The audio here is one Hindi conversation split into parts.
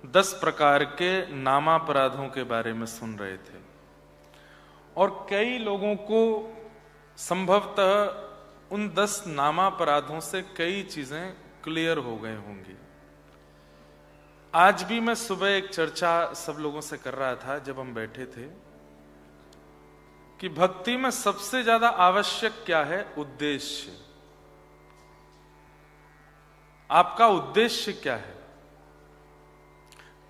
10 प्रकार के नामापराधों के बारे में सुन रहे थे और कई लोगों को संभवतः उन 10 नामापराधों से कई चीजें क्लियर हो गए होंगी। आज भी मैं सुबह एक चर्चा सब लोगों से कर रहा था जब हम बैठे थे कि भक्ति में सबसे ज्यादा आवश्यक क्या है? उद्देश्य। आपका उद्देश्य क्या है?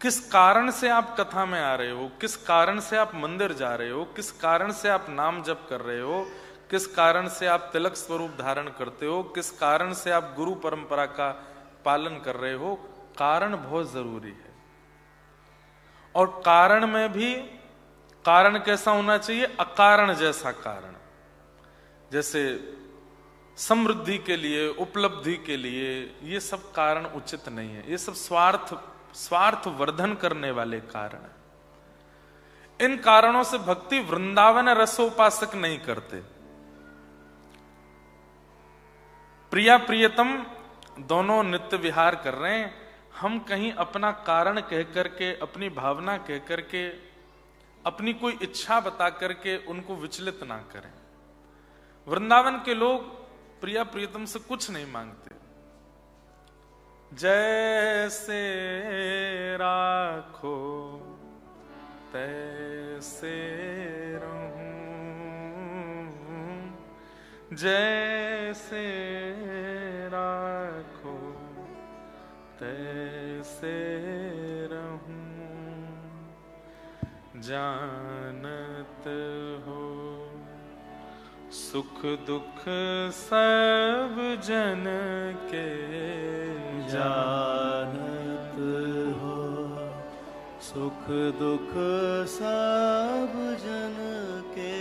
किस कारण से आप कथा में आ रहे हो? किस कारण से आप मंदिर जा रहे हो? किस कारण से आप नाम जप कर रहे हो? किस कारण से आप तिलक स्वरूप धारण करते हो? किस कारण से आप गुरु परंपरा का पालन कर रहे हो? कारण बहुत जरूरी है। और कारण में भी कारण कैसा होना चाहिए? अकारण जैसा कारण। जैसे समृद्धि के लिए, उपलब्धि के लिए, ये सब कारण उचित नहीं है। ये सब स्वार्थ वर्धन करने वाले कारण है। इन कारणों से भक्ति वृंदावन रसोपासक नहीं करते। प्रिया प्रियतम दोनों नित्य विहार कर रहे हैं, हम कहीं अपना कारण कह करके, अपनी भावना कह करके, अपनी कोई इच्छा बता करके उनको विचलित ना करें। वृंदावन के लोग प्रिया प्रियतम से कुछ नहीं मांगते। जैसे राखो तैसे रहूं, जैसे राखो तैसे रहूं, जानत हो सुख दुख सब जन के, जानत हो सुख दुख सब जन के,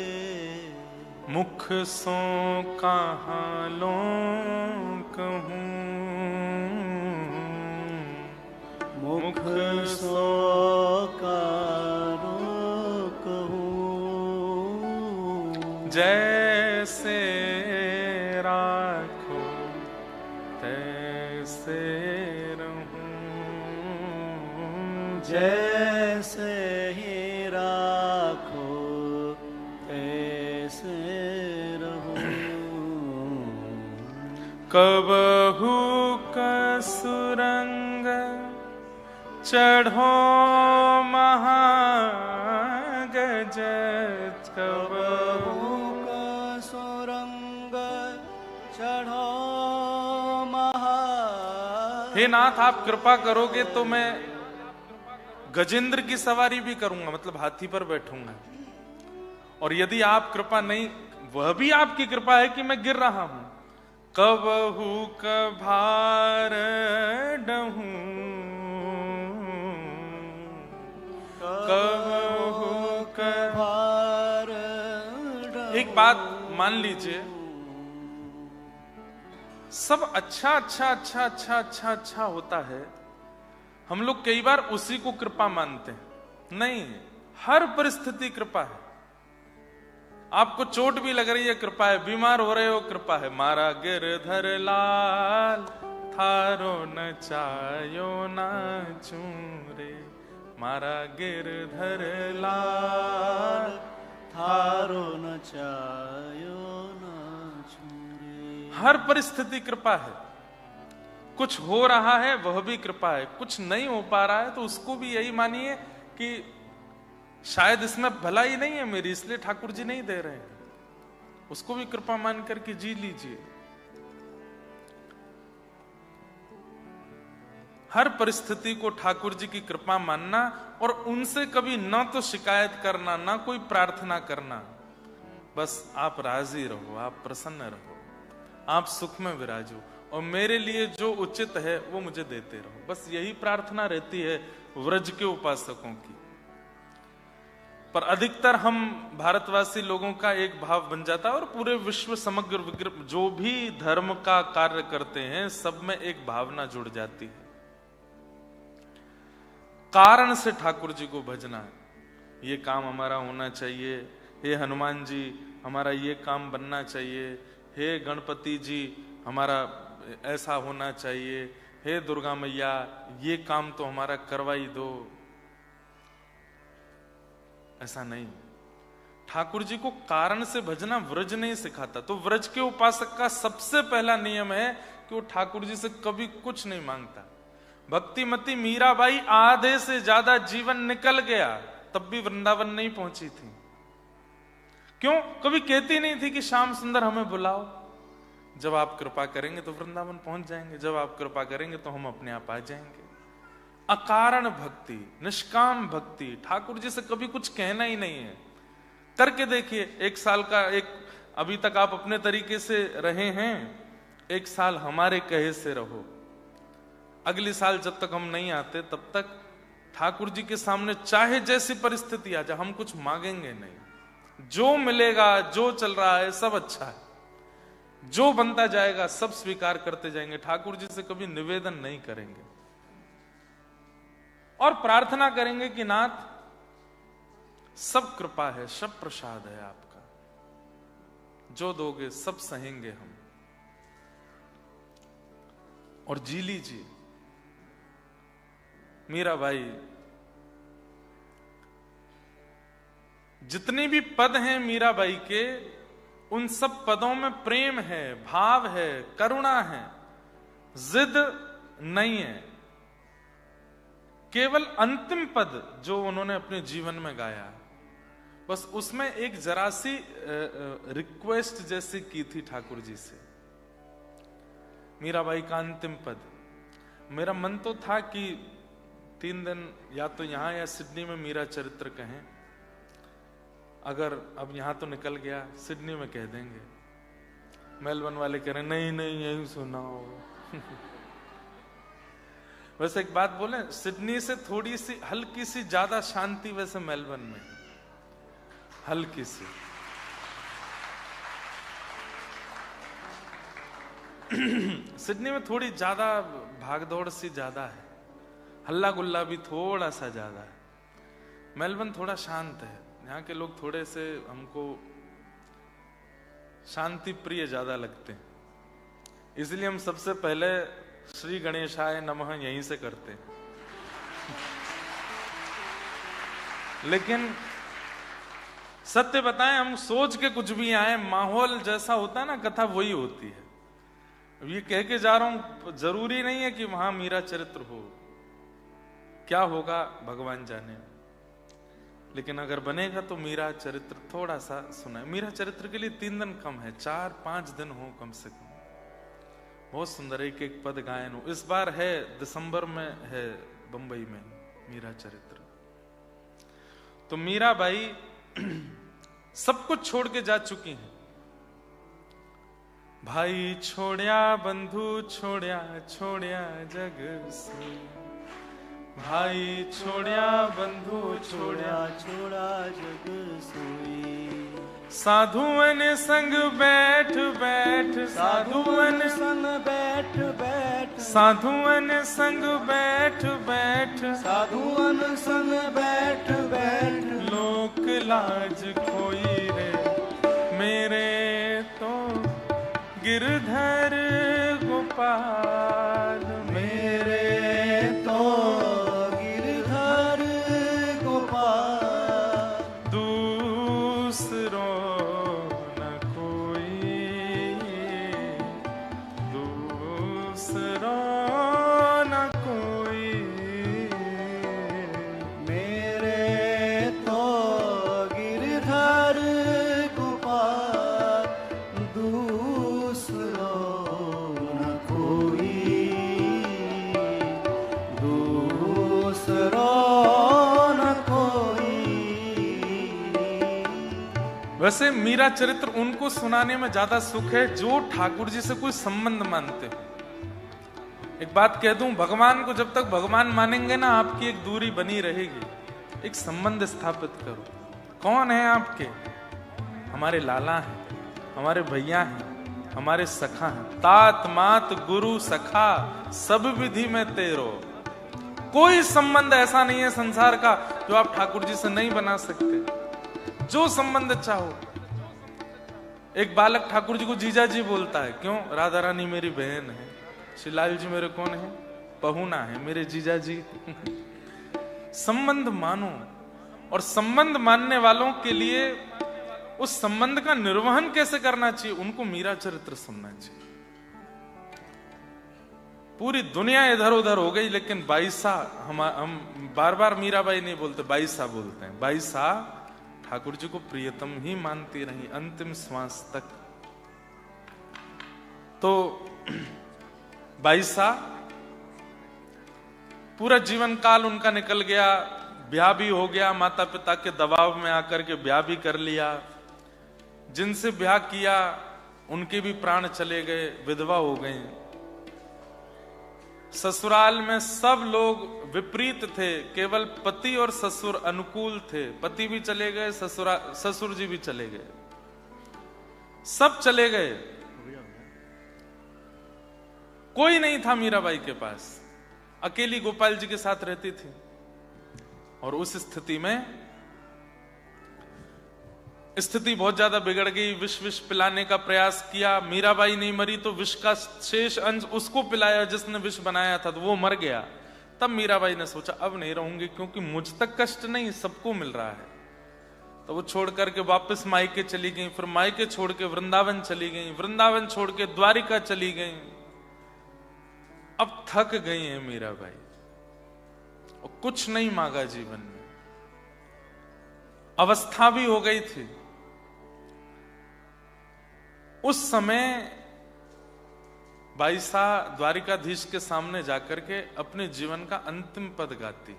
मुख सो कहाँ लो कहूँ, मुख सो कारो कहूँ, जैसे राखो तैसे रहूं, जैसे ही राखो तैसे रहूं, कबहू कसुरंग चढ़ो महागज, कबहू कसुरंग चढ़ो महा। हे नाथ, आप कृपा करोगे तो मैं गजेंद्र की सवारी भी करूंगा, मतलब हाथी पर बैठूंगा। और यदि आप कृपा नहीं, वह भी आपकी कृपा है कि मैं गिर रहा हूं। कबहू कभार डहूं, कबहू कभार। एक बात मान लीजिए, सब अच्छा अच्छा अच्छा अच्छा अच्छा अच्छा होता है, हम लोग कई बार उसी को कृपा मानते हैं। नहीं, हर परिस्थिति कृपा है। आपको चोट भी लग रही है, कृपा है। बीमार हो रहे हो, कृपा है। मारा गिरधर लाल थारो न चायो ना चूरे, मारा गिरधर लाल थारो न चायो न छूरे। हर परिस्थिति कृपा है। कुछ हो रहा है वह भी कृपा है, कुछ नहीं हो पा रहा है तो उसको भी यही मानिए कि शायद इसमें भलाई नहीं है मेरी, इसलिए ठाकुर जी नहीं दे रहे हैं। उसको भी कृपा मान करके जी लीजिए। हर परिस्थिति को ठाकुर जी की कृपा मानना और उनसे कभी ना तो शिकायत करना, ना कोई प्रार्थना करना। बस आप राजी रहो, आप प्रसन्न रहो, आप सुख में विराजो और मेरे लिए जो उचित है वो मुझे देते रहो। बस यही प्रार्थना रहती है व्रज के उपासकों की। पर अधिकतर हम भारतवासी लोगों का एक भाव बन जाता है, और पूरे विश्व समग्र जो भी धर्म का कार्य करते हैं सब में एक भावना जुड़ जाती है, कारण से ठाकुर जी को भजना है। ये काम हमारा होना चाहिए, हे हनुमान जी हमारा ये काम बनना चाहिए, हे गणपति जी हमारा ऐसा होना चाहिए, हे दुर्गा मैया ये काम तो हमारा करवाई दो। ऐसा नहीं। ठाकुर जी को कारण से भजना व्रज नहीं सिखाता। तो व्रज के उपासक का सबसे पहला नियम है कि वो ठाकुर जी से कभी कुछ नहीं मांगता। भक्तिमती मीराबाई आधे से ज्यादा जीवन निकल गया तब भी वृंदावन नहीं पहुंची थी। क्यों? कभी कहती नहीं थी कि श्याम सुंदर हमें बुलाओ, जब आप कृपा करेंगे तो वृंदावन पहुंच जाएंगे, जब आप कृपा करेंगे तो हम अपने आप आ जाएंगे। अकारण भक्ति, निष्काम भक्ति, ठाकुर जी से कभी कुछ कहना ही नहीं है। करके देखिए, 1 साल का अभी तक आप अपने तरीके से रहे हैं, 1 साल हमारे कहे से रहो। अगली साल जब तक हम नहीं आते तब तक ठाकुर जी के सामने चाहे जैसी परिस्थिति आ जाए हम कुछ मांगेंगे नहीं। जो मिलेगा, जो चल रहा है सब अच्छा है, जो बनता जाएगा सब स्वीकार करते जाएंगे। ठाकुर जी से कभी निवेदन नहीं करेंगे और प्रार्थना करेंगे कि नाथ सब कृपा है, सब प्रसाद है आपका, जो दोगे सब सहेंगे हम। और जी लीजिए मीराबाई, जितने भी पद हैं मीराबाई के, उन सब पदों में प्रेम है, भाव है, करुणा है, जिद नहीं है। केवल अंतिम पद जो उन्होंने अपने जीवन में गाया, बस उसमें एक जरा सी रिक्वेस्ट जैसी की थी ठाकुर जी से। मीराबाई का अंतिम पद, मेरा मन तो था कि 3 दिन या तो यहां या सिडनी में मीरा चरित्र कहें। अगर अब यहां तो निकल गया, सिडनी में कह देंगे। मेलबर्न वाले कह रहे नहीं नहीं यही सुनाओ। वैसे एक बात बोले, सिडनी से थोड़ी सी हल्की सी ज्यादा शांति वैसे मेलबर्न में, हल्की सी। सिडनी में थोड़ी ज्यादा भागदौड़ सी ज्यादा है, हल्ला गुल्ला भी थोड़ा सा ज्यादा है। मेलबर्न थोड़ा शांत है। यहाँ के लोग थोड़े से हमको शांति प्रिय ज्यादा लगते हैं, इसलिए हम सबसे पहले श्री गणेशाय नमः यहीं से करते हैं। लेकिन सत्य बताएं, हम सोच के कुछ भी आए, माहौल जैसा होता है ना, कथा वही होती है। अब ये कह के जा रहा हूं, जरूरी नहीं है कि वहां मीरा चरित्र हो, क्या होगा भगवान जाने। लेकिन अगर बनेगा तो मीरा चरित्र थोड़ा सा सुना। मीरा चरित्र के लिए 3 दिन कम है, 4-5 दिन हो कम से कम। बहुत सुंदर एक एक पद गायन हो। इस बार है दिसंबर में है बंबई में मीरा चरित्र। तो मीराबाई सब कुछ छोड़ के जा चुकी हैं। भाई छोड़या बंधु छोड़या, छोड़या जग से, भाई छोड़या बंधु छोड़या, छोड़ा जग सोई। साधुअन संग बैठ बैठ, साधुअन संग बैठ बैठ, साधुअन संग बैठ बैठ, साधुअन संग बैठ बैठ, लोक लाज खोई रे मेरे तो गिरधर गोपाल, मेरे तो गिरधर गोपाल, दूसरो न कोई, दूसरो न कोई, मेरे तो गिरधर गोपाल, दूसरो न कोई, दूसरो न कोई। वैसे मीरा चरित्र उनको सुनाने में ज्यादा सुख है जो ठाकुर जी से कोई संबंध मानते हो। एक बात कह दूं, भगवान को जब तक भगवान मानेंगे ना, आपकी एक दूरी बनी रहेगी। एक संबंध स्थापित करो। कौन है आपके? हमारे लाला हैं, हमारे भैया हैं, हमारे सखा हैं। तात मात गुरु सखा सब विधि में तेरो। कोई संबंध ऐसा नहीं है संसार का जो आप ठाकुर जी से नहीं बना सकते। जो संबंध चाहो। एक बालक ठाकुर जी को जीजा जी बोलता है, क्यों? राधा रानी मेरी बहन है। श्री लाल जी मेरे कौन है? पहुना है, मेरे जीजा जी। संबंध मानो, और संबंध मानने वालों के लिए उस संबंध का निर्वहन कैसे करना चाहिए, उनको मीरा चरित्र सुनना चाहिए। पूरी दुनिया इधर उधर हो गई, लेकिन बाईसा हम बार बार मीराबाई नहीं बोलते, बाईसा बोलते हैं। बाईसा ठाकुर जी को प्रियतम ही मानती रही अंतिम श्वास तक। तो बाईसा पूरा जीवन काल उनका निकल गया, ब्याह भी हो गया, माता पिता के दबाव में आकर के ब्याह भी कर लिया। जिनसे ब्याह किया उनके भी प्राण चले गए, विधवा हो गई। ससुराल में सब लोग विपरीत थे, केवल पति और ससुर अनुकूल थे। पति भी चले गए, ससुर जी भी चले गए, सब चले गए। कोई नहीं था मीराबाई के पास, अकेली गोपाल जी के साथ रहती थी। और उस स्थिति में स्थिति बहुत ज्यादा बिगड़ गई। विष पिलाने का प्रयास किया, मीराबाई नहीं मरी तो विष का शेष अंश उसको पिलाया जिसने विष बनाया था, तो वो मर गया। तब मीराबाई ने सोचा अब नहीं रहूंगी, क्योंकि मुझ तक कष्ट नहीं, सबको मिल रहा है। तो वो छोड़ करके वापस मायके चली गई, फिर मायके छोड़ के वृंदावन चली गई, वृंदावन छोड़ के द्वारिका चली गई। अब थक गई है मीराबाई और कुछ नहीं मांगा जीवन में, अवस्था भी हो गई थी। उस समय बाईसा द्वारिकाधीश के सामने जाकर के अपने जीवन का अंतिम पद गाती।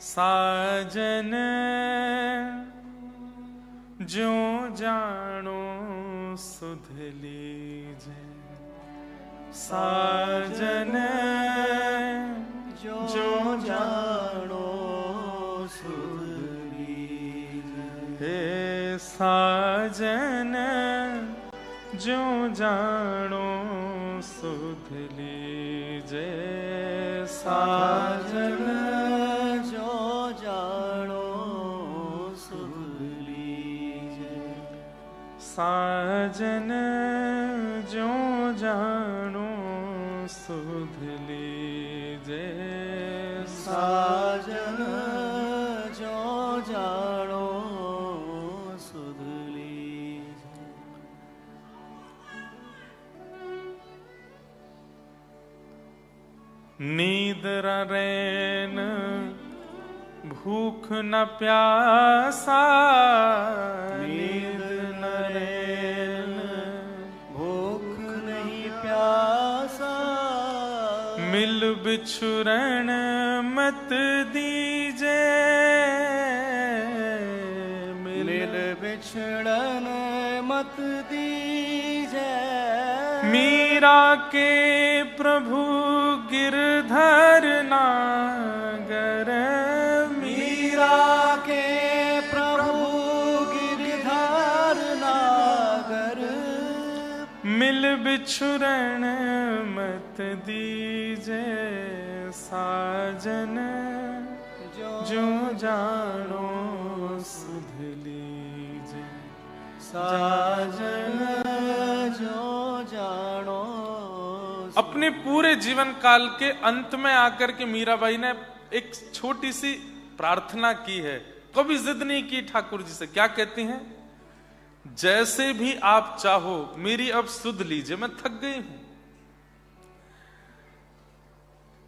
साजन जो जानो सुध लीजे, साजन जो जानो सुध लीजे, हे साजन जो जानो सुध लीजे, साजन जो जानो सुध लीजे, साजन जो जानो सुध लीजे, साजन जो जानो सुध लीजे। नींद रैन भूख न प्यासा, नींद न रैन भूख नहीं प्यासा, मिल बिछुरण मत दीजे, मिल बिछड़न मत दीजे, मीरा के प्रभु गिरधर नागर, मीरा के प्रभु गिरधर नागर, मिल बिछुरण मत दीजे, साजन जो जानो सुध लीजे, साजन जो जानो। अपने पूरे जीवन काल के अंत में आकर के मीराबाई ने एक छोटी सी प्रार्थना की है, कभी जिद नहीं की ठाकुर जी से। क्या कहती हैं? जैसे भी आप चाहो मेरी अब सुध लीजिए, मैं थक गई हूं।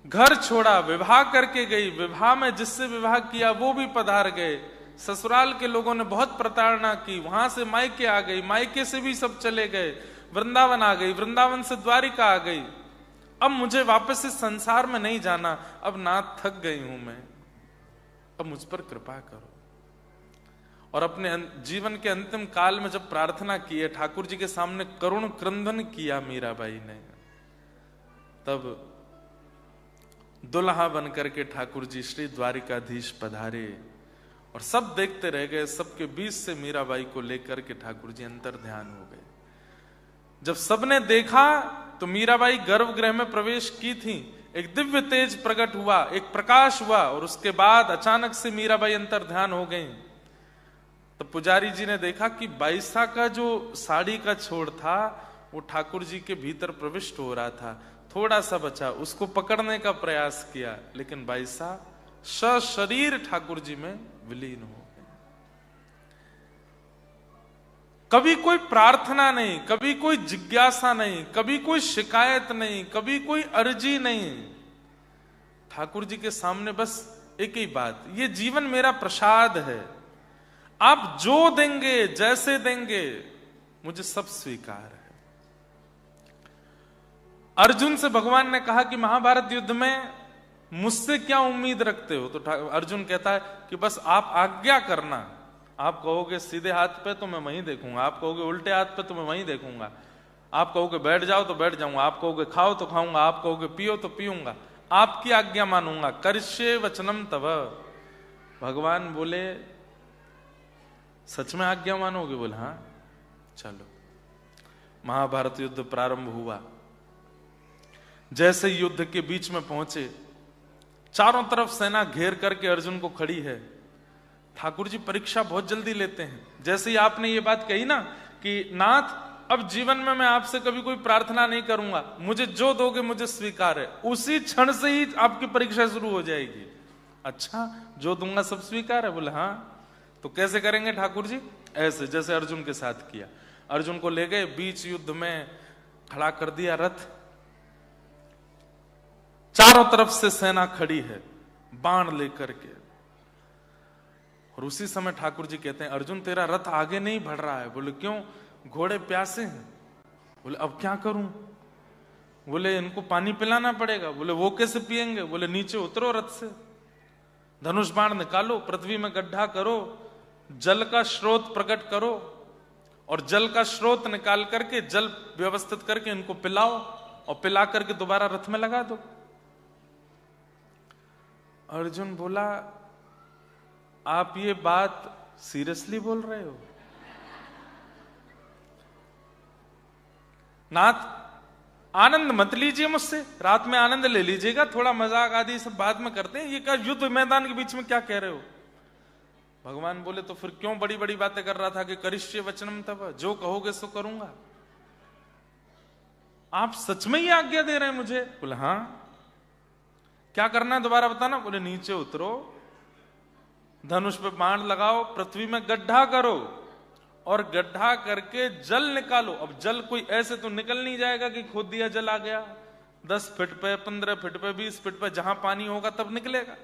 घर छोड़ा, विवाह करके गई, विवाह में जिससे विवाह किया वो भी पधार गए। ससुराल के लोगों ने बहुत प्रताड़ना की, वहां से मायके आ गई, मायके से भी सब चले गए, वृंदावन आ गई, वृंदावन से द्वारिका आ गई। अब मुझे वापस इस संसार में नहीं जाना, अब नाथ थक गई हूं मैं, अब मुझ पर कृपा करो। और अपने जीवन के अंतिम काल में जब प्रार्थना की है, ठाकुर जी के सामने करुण क्रंदन किया मीराबाई ने, तब दुल्हा बनकर के ठाकुर जी श्री द्वारिकाधीश पधारे और सब देखते रह गए। सबके बीच से मीराबाई को लेकर के ठाकुर जी अंतर ध्यान हो गए। जब सबने देखा तो मीराबाई गर्भगृह में प्रवेश की थी, एक दिव्य तेज प्रकट हुआ, एक प्रकाश हुआ, और उसके बाद अचानक से मीराबाई अंतर ध्यान हो गई। तो पुजारी जी ने देखा कि बाईसा का जो साड़ी का छोड़ था वो ठाकुर जी के भीतर प्रविष्ट हो रहा था। थोड़ा सा बचा, उसको पकड़ने का प्रयास किया, लेकिन भाई साहब सशरीर ठाकुर जी में विलीन हो गए। कभी कोई प्रार्थना नहीं, कभी कोई जिज्ञासा नहीं, कभी कोई शिकायत नहीं, कभी कोई अर्जी नहीं। ठाकुर जी के सामने बस एक ही बात, ये जीवन मेरा प्रसाद है, आप जो देंगे जैसे देंगे मुझे सब स्वीकार है। अर्जुन से भगवान ने कहा कि महाभारत युद्ध में मुझसे क्या उम्मीद रखते हो? तो अर्जुन कहता है कि बस आप आज्ञा करना, आप कहोगे सीधे हाथ पे तो मैं वहीं देखूंगा, आप कहोगे उल्टे हाथ पे तो मैं वहीं देखूंगा, आप कहोगे बैठ जाओ तो बैठ जाऊंगा, आप कहोगे खाओ तो खाऊंगा, आप कहोगे पियो तो पीऊंगा, आपकी आज्ञा मानूंगा। करिष्ये वचनम तव। भगवान बोले सच में आज्ञा मानोगे? बोले हाँ। चलो, महाभारत युद्ध प्रारंभ हुआ। जैसे युद्ध के बीच में पहुंचे, चारों तरफ सेना घेर करके अर्जुन को खड़ी है। ठाकुर जी परीक्षा बहुत जल्दी लेते हैं। जैसे ही आपने ये बात कही ना कि नाथ अब जीवन में मैं आपसे कभी कोई प्रार्थना नहीं करूंगा, मुझे जो दोगे मुझे स्वीकार है, उसी क्षण से ही आपकी परीक्षा शुरू हो जाएगी। अच्छा, जो दूंगा सब स्वीकार है? बोले हाँ। तो कैसे करेंगे ठाकुर जी? ऐसे जैसे अर्जुन के साथ किया। अर्जुन को ले गए, बीच युद्ध में खड़ा कर दिया रथ, चारों तरफ से सेना खड़ी है बाण लेकर के। और उसी समय ठाकुर जी कहते हैं अर्जुन तेरा रथ आगे नहीं बढ़ रहा है। बोले क्यों? घोड़े प्यासे हैं। बोले अब क्या करूं? बोले इनको पानी पिलाना पड़ेगा। बोले वो कैसे पिएंगे? बोले नीचे उतरो रथ से, धनुष बाण निकालो, पृथ्वी में गड्ढा करो, जल का स्रोत प्रकट करो और जल का स्रोत निकाल करके जल व्यवस्थित करके इनको पिलाओ और पिला करके दोबारा रथ में लगा दो। अर्जुन बोला आप ये बात सीरियसली बोल रहे हो? नाथ आनंद मत लीजिए मुझसे, रात में आनंद ले लीजिएगा, थोड़ा मजाक आदि सब बाद में करते हैं, ये क्या युद्ध मैदान के बीच में क्या कह रहे हो? भगवान बोले तो फिर क्यों बड़ी बड़ी बातें कर रहा था कि करिष्ये वचनम तव, जो कहोगे सो करूंगा। आप सच में ही आज्ञा दे रहे हैं मुझे? बोले हाँ। क्या करना है दोबारा बताना? बोले नीचे उतरो, धनुष पे बाण लगाओ, पृथ्वी में गड्ढा करो और गड्ढा करके जल निकालो। अब जल कोई ऐसे तो निकल नहीं जाएगा कि खोद दिया जल आ गया, 10 फीट पे, 15 फीट पे, 20 फीट पे जहां पानी होगा तब निकलेगा।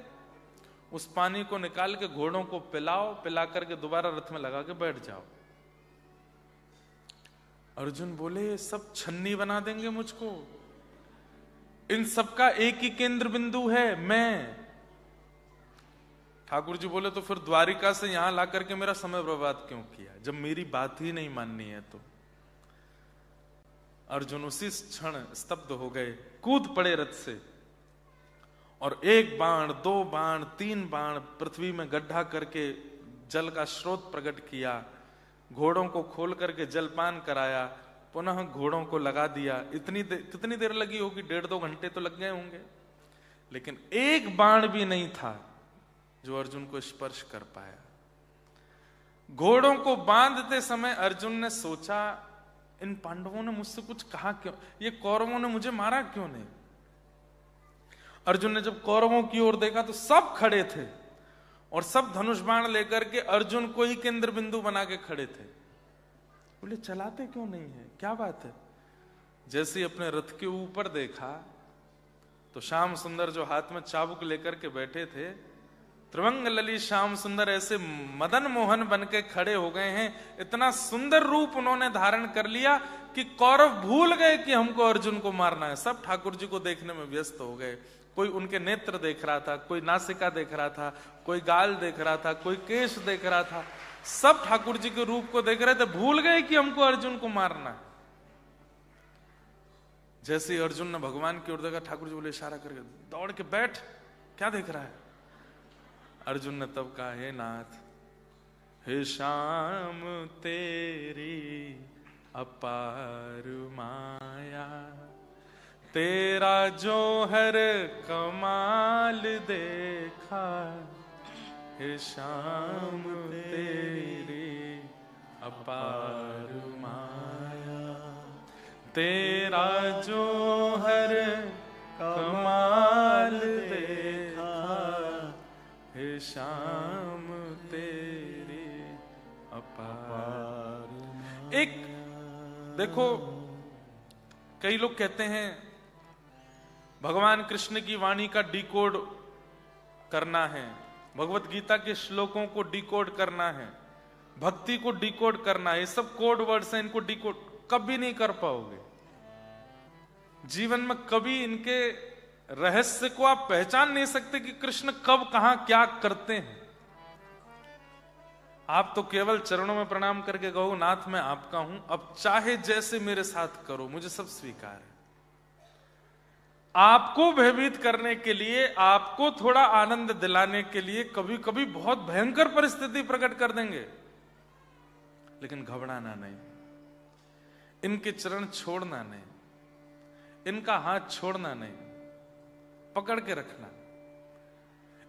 उस पानी को निकाल के घोड़ों को पिलाओ, पिला करके दोबारा रथ में लगा के बैठ जाओ। अर्जुन बोले सब छन्नी बना देंगे मुझको, इन सबका एक ही केंद्र बिंदु है मैं। ठाकुर जी बोले तो फिर द्वारिका से यहां ला करके मेरा समय बर्बाद क्यों किया, जब मेरी बात ही नहीं माननी है तो। अर्जुन उसी क्षण स्तब्ध हो गए, कूद पड़े रथ से और 1 बाण 2 बाण 3 बाण पृथ्वी में गड्ढा करके जल का स्रोत प्रकट किया, घोड़ों को खोल करके जलपान कराया, पुनः घोड़ों को लगा दिया। कितनी देर लगी होगी? 1.5-2 घंटे तो लग गए होंगे, लेकिन 1 बाण भी नहीं था जो अर्जुन को स्पर्श कर पाया। घोड़ों को बांधते समय अर्जुन ने सोचा इन पांडवों ने मुझसे कुछ कहा क्यों, ये कौरवों ने मुझे मारा क्यों नहीं? अर्जुन ने जब कौरवों की ओर देखा तो सब खड़े थे और सब धनुष बाण लेकर के अर्जुन को ही केंद्र बिंदु बना के खड़े थे। बोले चलाते क्यों नहीं है, क्या बात है? जैसे ही अपने रथ के ऊपर देखा तो श्याम सुंदर जो हाथ में चाबुक लेकर के बैठे थे, त्रिवंग ललित श्याम सुंदर ऐसे मदन मोहन बन के खड़े हो गए हैं। इतना सुंदर रूप उन्होंने धारण कर लिया कि कौरव भूल गए कि हमको अर्जुन को मारना है। सब ठाकुर जी को देखने में व्यस्त हो गए। कोई उनके नेत्र देख रहा था, कोई नासिका देख रहा था, कोई गाल देख रहा था, कोई केश देख रहा था। सब ठाकुर जी के रूप को देख रहे थे, भूल गए कि हमको अर्जुन को मारना है। जैसे अर्जुन ने भगवान की ओर देखा, ठाकुर जी बोले इशारा करके दौड़ के बैठ, क्या देख रहा है? अर्जुन ने तब कहा हे नाथ, हे श्याम तेरी अपार माया, तेरा जो हर कमाल देखा, हे श्याम तेरी अपार माया, तेरा जो हर कमाल देखा, हे श्याम तेरी अपार। एक देखो, कई लोग कहते हैं भगवान कृष्ण की वाणी का डिकोड करना है, भगवत गीता के श्लोकों को डिकोड करना है, भक्ति को डिकोड करना है, ये सब कोड वर्ड्स हैं, इनको डिकोड कभी नहीं कर पाओगे। जीवन में कभी इनके रहस्य को आप पहचान नहीं सकते कि कृष्ण कब कहां क्या करते हैं। आप तो केवल चरणों में प्रणाम करके कहो, नाथ मैं आपका हूं, अब चाहे जैसे मेरे साथ करो, मुझे सब स्वीकार है। आपको भयभीत करने के लिए, आपको थोड़ा आनंद दिलाने के लिए कभी कभी बहुत भयंकर परिस्थिति प्रकट कर देंगे, लेकिन घबराना नहीं, इनके चरण छोड़ना नहीं, इनका हाथ छोड़ना नहीं, पकड़ के रखना।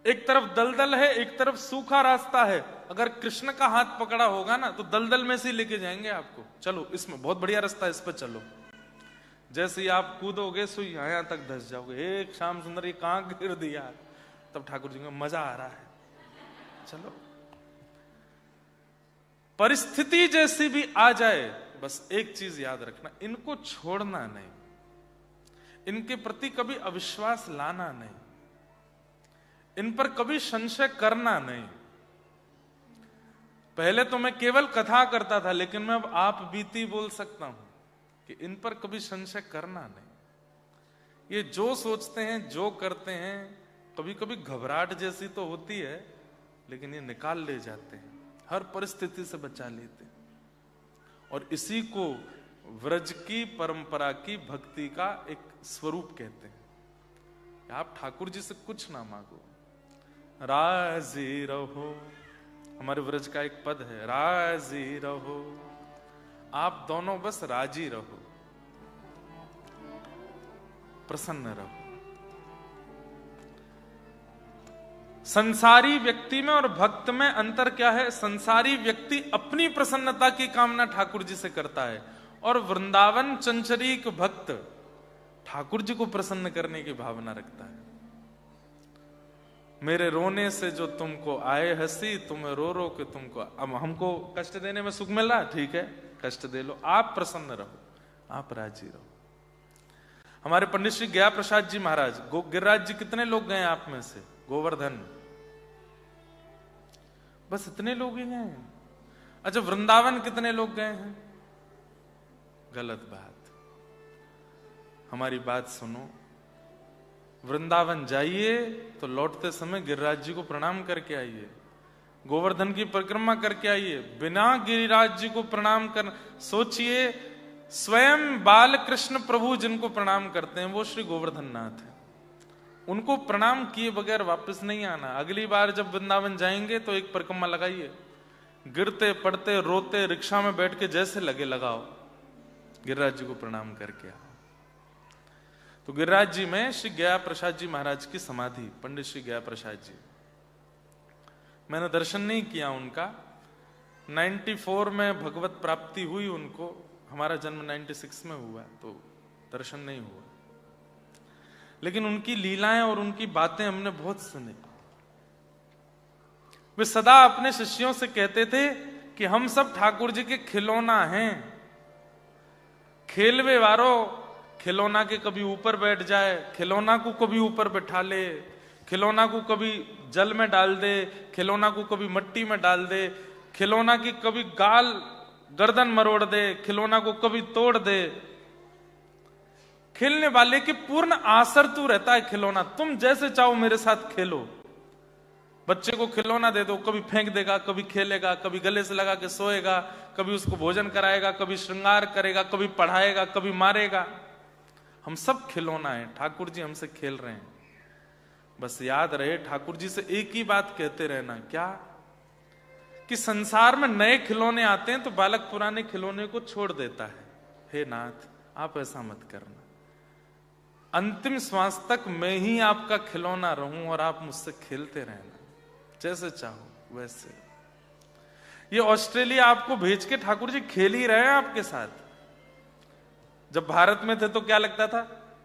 एक तरफ दलदल है, एक तरफ सूखा रास्ता है। अगर कृष्ण का हाथ पकड़ा होगा ना, तो दलदल में से लेके जाएंगे आपको, चलो इसमें बहुत बढ़िया रास्ता है, इस पर चलो। जैसे ही आप कूदोगे सो यहां तक धस जाओगे, एक श्याम सुंदर ये कहां गिर दिया, तब ठाकुर जी को मजा आ रहा है, चलो। परिस्थिति जैसी भी आ जाए, बस एक चीज याद रखना, इनको छोड़ना नहीं, इनके प्रति कभी अविश्वास लाना नहीं, इन पर कभी संशय करना नहीं। पहले तो मैं केवल कथा करता था, लेकिन मैं अब आप बीती बोल सकता हूं कि इन पर कभी संशय करना नहीं। ये जो सोचते हैं, जो करते हैं, कभी कभी घबराहट जैसी तो होती है, लेकिन ये निकाल ले जाते हैं, हर परिस्थिति से बचा लेते हैं। और इसी को व्रज की परंपरा की भक्ति का एक स्वरूप कहते हैं। आप ठाकुर जी से कुछ ना मांगो, राजी रहो। हमारे व्रज का एक पद है, राजी रहो। आप दोनों बस राजी रहो, प्रसन्न रहो। संसारी व्यक्ति में और भक्त में अंतर क्या है? संसारी व्यक्ति अपनी प्रसन्नता की कामना ठाकुर जी से करता है, और वृंदावन चंचरीक भक्त ठाकुर जी को प्रसन्न करने की भावना रखता है। मेरे रोने से जो तुमको आए हंसी, तुम्हें रो रो के तुमको, अब हमको कष्ट देने में सुख मिल रहा, ठीक है, कष्ट दे लो, आप प्रसन्न रहो, आप राजी रहो। हमारे पंडित श्री गया प्रसाद जी महाराज, गिरिराज जी कितने लोग गए आप में से? गोवर्धन, बस इतने लोग ही गए हैं। अच्छा, वृंदावन कितने लोग गए हैं? गलत बात। हमारी बात सुनो, वृंदावन जाइए तो लौटते समय गिरिराज जी को प्रणाम करके आइए, गोवर्धन की परिक्रमा करके आइए। बिना गिरिराज जी को प्रणाम कर, सोचिए स्वयं बाल कृष्ण प्रभु जिनको प्रणाम करते हैं वो श्री गोवर्धन नाथ है, उनको प्रणाम किए बगैर वापस नहीं आना। अगली बार जब वृंदावन जाएंगे तो एक परिक्रमा लगाइए, गिरते पड़ते रोते रिक्शा में बैठ के जैसे लगे लगाओ, गिरिराज जी को प्रणाम करके आओ। तो गिरिराज जी में श्री गया प्रसाद जी महाराज की समाधि, पंडित श्री गया प्रसाद जी, मैंने दर्शन नहीं किया उनका। 94 में भगवत प्राप्ति हुई उनको, हमारा जन्म 96 में हुआ, तो दर्शन नहीं हुआ। लेकिन उनकी लीलाएं और उनकी बातें हमने बहुत सुनी। वे सदा अपने शिष्यों से कहते थे कि हम सब ठाकुर जी के खिलौना हैं, खेलवे वारो, खिलौना के कभी ऊपर बैठ जाए, खिलौना को कभी ऊपर बैठा ले, खिलौना को कभी जल में डाल दे, खिलौना को कभी मिट्टी में डाल दे, खिलौना की कभी गाल गर्दन मरोड़ दे, खिलौना को कभी तोड़ दे। खेलने वाले के पूर्ण आसर तू रहता है खिलौना, तुम जैसे चाहो मेरे साथ खेलो। बच्चे को खिलौना दे दो, कभी फेंक देगा, कभी खेलेगा, कभी गले से लगा के सोएगा, कभी उसको भोजन कराएगा, कभी श्रृंगार करेगा, कभी पढ़ाएगा, कभी मारेगा। हम सब खिलौना है, ठाकुर जी हमसे खेल रहे हैं। बस याद रहे, ठाकुर जी से एक ही बात कहते रहना, क्या कि संसार में नए खिलौने आते हैं तो बालक पुराने खिलौने को छोड़ देता है। हे नाथ, आप ऐसा मत करना, अंतिम श्वास तक मैं ही आपका खिलौना रहूं और आप मुझसे खेलते रहना, जैसे चाहो वैसे। ये ऑस्ट्रेलिया आपको भेज के ठाकुर जी खेल ही रहे हैं आपके साथ। जब भारत में थे तो क्या लगता था,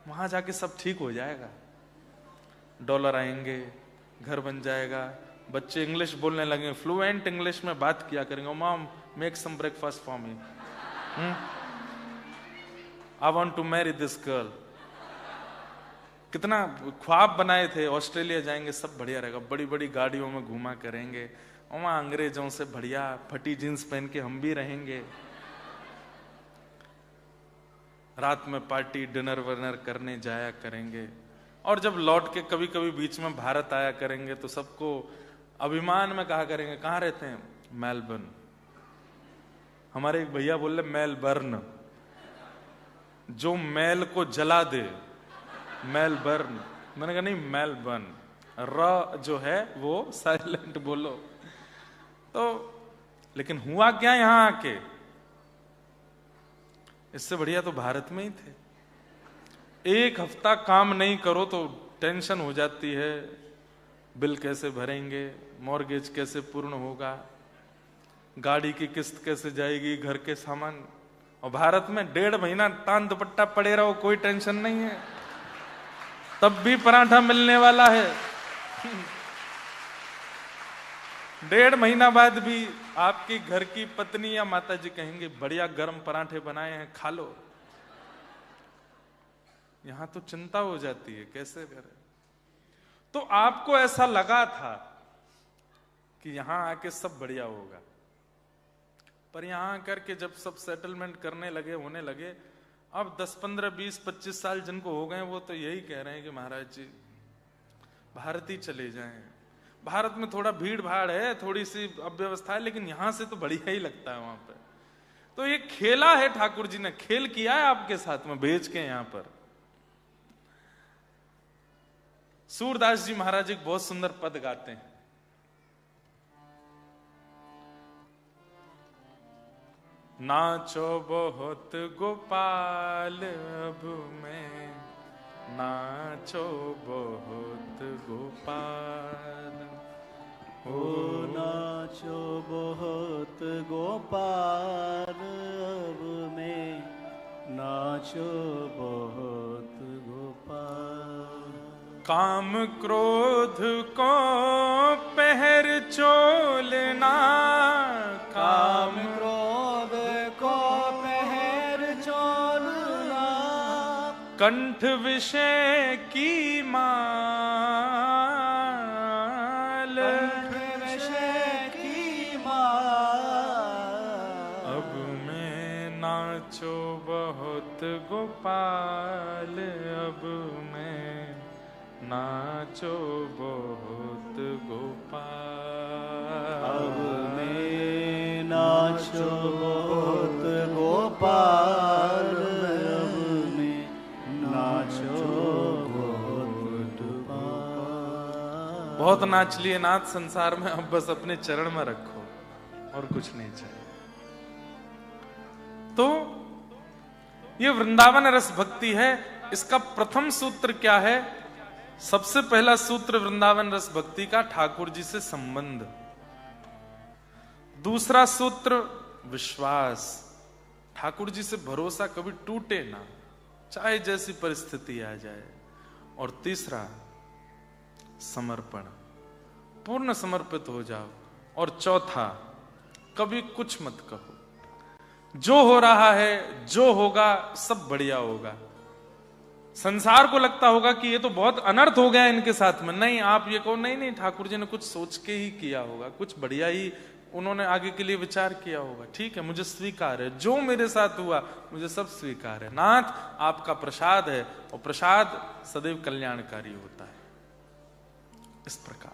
वहां जाके सब ठीक हो जाएगा, डॉलर आएंगे, घर बन जाएगा, बच्चे इंग्लिश बोलने लगे, फ्लुएंट इंग्लिश में बात किया करेंगे, mom make some breakfast for me, I want to marry this girl. कितना ख्वाब बनाए थे, ऑस्ट्रेलिया जाएंगे, सब बढ़िया रहेगा, बड़ी बड़ी गाड़ियों में घुमा करेंगे, और वहां अंग्रेजों से बढ़िया फटी जींस पहन के हम भी रहेंगे, रात में पार्टी डिनर वर्नर करने जाया करेंगे, और जब लौट के कभी कभी बीच में भारत आया करेंगे तो सबको अभिमान में कहा करेंगे, कहाँ रहते हैं, मेलबर्न। हमारे एक भैया बोल रहे मेलबर्न, जो मैल को जला दे, मेलबर्न। मैंने कहा नहीं, मेलबर्न, र जो है वो साइलेंट बोलो। तो लेकिन हुआ क्या यहां आके, इससे बढ़िया तो भारत में ही थे। एक हफ्ता काम नहीं करो तो टेंशन हो जाती है, बिल कैसे भरेंगे, मॉर्गेज कैसे पूर्ण होगा, गाड़ी की किस्त कैसे जाएगी, घर के सामान। और भारत में 1.5 महीना तान दुपट्टा पड़े रहो, कोई टेंशन नहीं है, तब भी पराठा मिलने वाला है। 1.5 महीना बाद भी आपकी घर की पत्नी या माता जी कहेंगे, बढ़िया गर्म पराठे बनाए हैं, खा लो। यहां तो चिंता हो जाती है, कैसे करें। तो आपको ऐसा लगा था कि यहां आके सब बढ़िया होगा, पर यहां आकर के जब सब सेटलमेंट करने लगे, होने लगे, अब 10, 15, 20, 25 साल जिनको हो गए वो तो यही कह रहे हैं कि महाराज जी भारत ही चले जाएं। भारत में थोड़ा भीड़ भाड़ है, थोड़ी सी अव्यवस्था है, लेकिन यहां से तो बढ़िया ही लगता है वहां पर। तो ये खेला है, ठाकुर जी ने खेल किया है आपके साथ में भेज के यहां पर। सूरदास जी महाराज एक बहुत सुंदर पद गाते हैं, नाचो बहुत गोपाल अब मैं, नाचो बहुत गोपाल, ओ नाचो बहुत गोपाल अब मैं, नाचो बहुत गोपाल। काम क्रोध को पहर चोलना, काम क्रोध को पहर चोलना, कंठ विषय की माल, कंठ विषय की माल। अब मैं नाचो बहुत गोपाल, अब मैं नाचो बहुत गोपाल, अब मैं नाचो बहुत गोपाल, अब मैं नाचो बहुत गोपाल। बहुत नाच लिए नाथ संसार में, अब बस अपने चरण में रखो और कुछ नहीं चाहिए। तो ये वृंदावन रस भक्ति है। इसका प्रथम सूत्र क्या है? सबसे पहला सूत्र वृंदावन रस भक्ति का ठाकुर जी से संबंध। दूसरा सूत्र विश्वास, ठाकुर जी से भरोसा कभी टूटे ना, चाहे जैसी परिस्थिति आ जाए। और तीसरा समर्पण, पूर्ण समर्पित हो जाओ। और चौथा, कभी कुछ मत कहो, जो हो रहा है, जो होगा, सब बढ़िया होगा। संसार को लगता होगा कि ये तो बहुत अनर्थ हो गया इनके साथ में, नहीं, आप ये कहो नहीं नहीं, ठाकुर जी ने कुछ सोच के ही किया होगा, कुछ बढ़िया ही उन्होंने आगे के लिए विचार किया होगा। ठीक है, मुझे स्वीकार है, जो मेरे साथ हुआ मुझे सब स्वीकार है। नाथ आपका प्रसाद है, और प्रसाद सदैव कल्याणकारी होता है। इस प्रकार